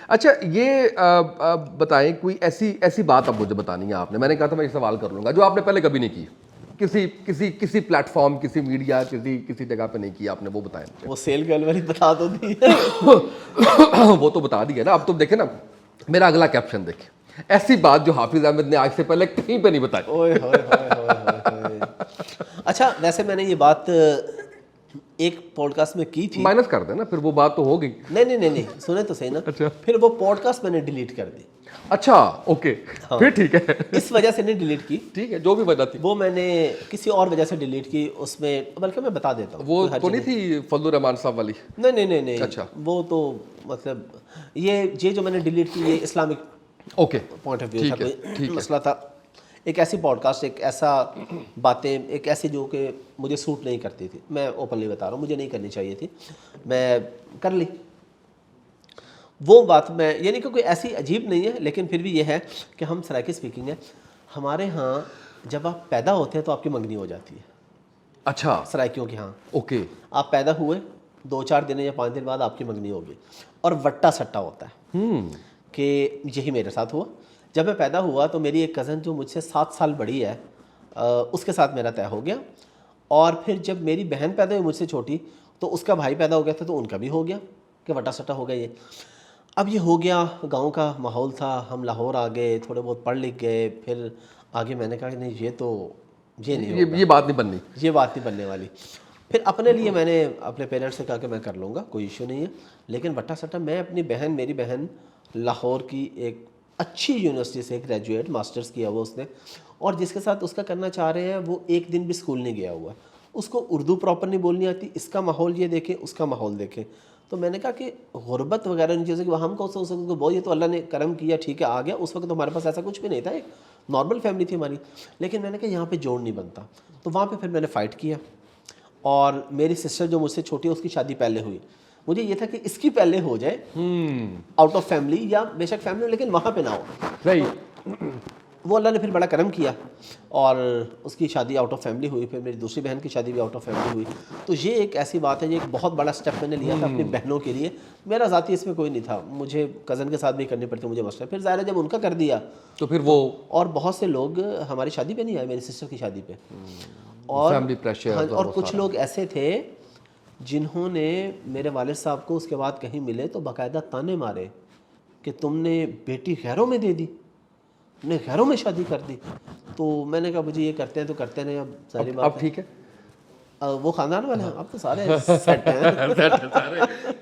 اچھا یہ بتائیں کوئی ایسی بات اب مجھے بتانی ہے آپ نے, میں نے کہا تھا میں یہ سوال کر لوں گا, جو آپ نے پہلے کبھی نہیں کی, کسی پلیٹ فارم, کسی میڈیا, کسی جگہ پہ نہیں کی آپ نے, وہ بتائیں. وہ سیل گرل والی بتا دو دی وہ تو بتا دیا نا. اب تم دیکھیں نا میرا اگلا کیپشن دیکھیں, ایسی بات جو حافظ احمد نے آج سے پہلے کہیں پہ نہیں بتائی. اوئے ہوئے ہوئے ہوئے ہوئے. اچھا ویسے میں نے یہ بات ایک پوڈ کاسٹ میں کی تھی. مائنس کر دیں نا پھر, وہ بات تو ہو گئی. نہیں سنیں تو صحیح نا. پھر وہ پوڈ کاسٹ میں نے ڈیلیٹ کر دی. اچھا اوکے, پھر ٹھیک ہے. اس وجہ سے نہیں ڈیلیٹ کی, ٹھیک ہے, جو بھی وجہ تھی وہ میں نے کسی اور وجہ سے ڈیلیٹ کی. اس میں بلکہ میں بتا دیتا ہوں, وہ تو نہیں تھی فضل الرحمان صاحب والی. نہیں. اچھا وہ تو مطلب یہ جو میں نے ڈیلیٹ کی یہ Islamic okay point of view تھا, کوئی مسئلہ تھا. ایک ایسی پوڈ کاسٹ, ایک ایسا باتیں, ایک ایسی جو کہ مجھے سوٹ نہیں کرتی تھی. میں اوپنلی بتا رہا ہوں, مجھے نہیں کرنی چاہیے تھی, میں کر لی وہ بات. میں یعنی کہ کوئی ایسی عجیب نہیں ہے, لیکن پھر بھی یہ ہے کہ ہم سرائکی اسپیکنگ ہے ہمارے ہاں, جب آپ پیدا ہوتے ہیں تو آپ کی منگنی ہو جاتی ہے. اچھا سرائکیوں کے ہاں اوکے, آپ پیدا ہوئے 2-4 دن یا 5 دن بعد آپ کی منگنی ہوگی, اور وٹا سٹا ہوتا ہے کہ یہی میرے ساتھ ہوا. جب میں پیدا ہوا تو میری ایک کزن جو مجھ سے 7 سال بڑی ہے, اس کے ساتھ میرا طے ہو گیا. اور پھر جب میری بہن پیدا ہوئی مجھ سے چھوٹی, تو اس کا بھائی پیدا ہو گیا تھا, تو ان کا بھی ہو گیا کہ وٹا سٹا ہو گیا. اب یہ ہو گیا, گاؤں کا ماحول تھا, ہم لاہور آ گئے, تھوڑے بہت پڑھ لکھ گئے. پھر آگے میں نے کہا کہ نہیں یہ نہیں ہوگا, یہ بات نہیں بننی, یہ بات نہیں بننے والی. پھر اپنے لیے میں نے اپنے پیرنٹس سے کہا کہ میں کر لوں گا, کوئی ایشو نہیں ہے. لیکن وٹا سٹا میں اپنی میری بہن لاہور کی ایک اچھی یونیورسٹی سے گریجویٹ ماسٹرز کیا ہوا اس نے, اور جس کے ساتھ اس کا کرنا چاہ رہے ہیں وہ ایک دن بھی اسکول نہیں گیا ہوا, اس کو اردو پراپر نہیں بولنی آتی. اس کا ماحول یہ دیکھیں, اس کا ماحول دیکھیں. تو میں نے کہا کہ غربت وغیرہ ان چیزوں کی ہم کو بہت, یہ تو اللہ نے کرم کیا, ٹھیک ہے آ گیا. اس وقت تو ہمارے پاس ایسا کچھ بھی نہیں تھا, ایک نارمل فیملی تھی ہماری. لیکن میں نے کہا یہاں پہ جوڑ نہیں بنتا, تو وہاں پہ پھر میں نے فائٹ کیا. اور میری سسٹر جو مجھ سے چھوٹی ہے اس کی شادی پہلے ہوئی. مجھے یہ تھا کہ اس کی پہلے ہو جائے آؤٹ آف فیملی, یا بے شک فیملی لیکن وہاں پہ نہ ہو. صحیح. وہ اللہ نے پھر بڑا کرم کیا اور اس کی شادی آؤٹ آف فیملی ہوئی. پھر میری دوسری بہن کی شادی بھی آؤٹ آف فیملی ہوئی. تو یہ ایک ایسی بات ہے, یہ ایک بہت بڑا سٹیپ میں نے لیا تھا اپنی بہنوں کے لیے. میرا ذاتی اس میں کوئی نہیں تھا, مجھے کزن کے ساتھ بھی کرنی پڑتی مجھے مسئلہ. پھر ظاہر ہے جب ان کا کر دیا تو پھر وہ, اور بہت سے لوگ ہماری شادی پہ نہیں آئے, میری سسٹر کی شادی پہ. اور کچھ لوگ ایسے تھے جنہوں نے میرے والد صاحب کو اس کے بعد کہیں ملے تو باقاعدہ تانے مارے کہ تم نے بیٹی غیروں میں دے دی, نے غیروں میں شادی کر دی. تو میں نے کہا مجھے یہ کرتے ہیں تو کرتے نہیں, اب ساری بات اب ٹھیک ہے, وہ خاندان والے ہیں, اب تو سارے سیٹ ہیں.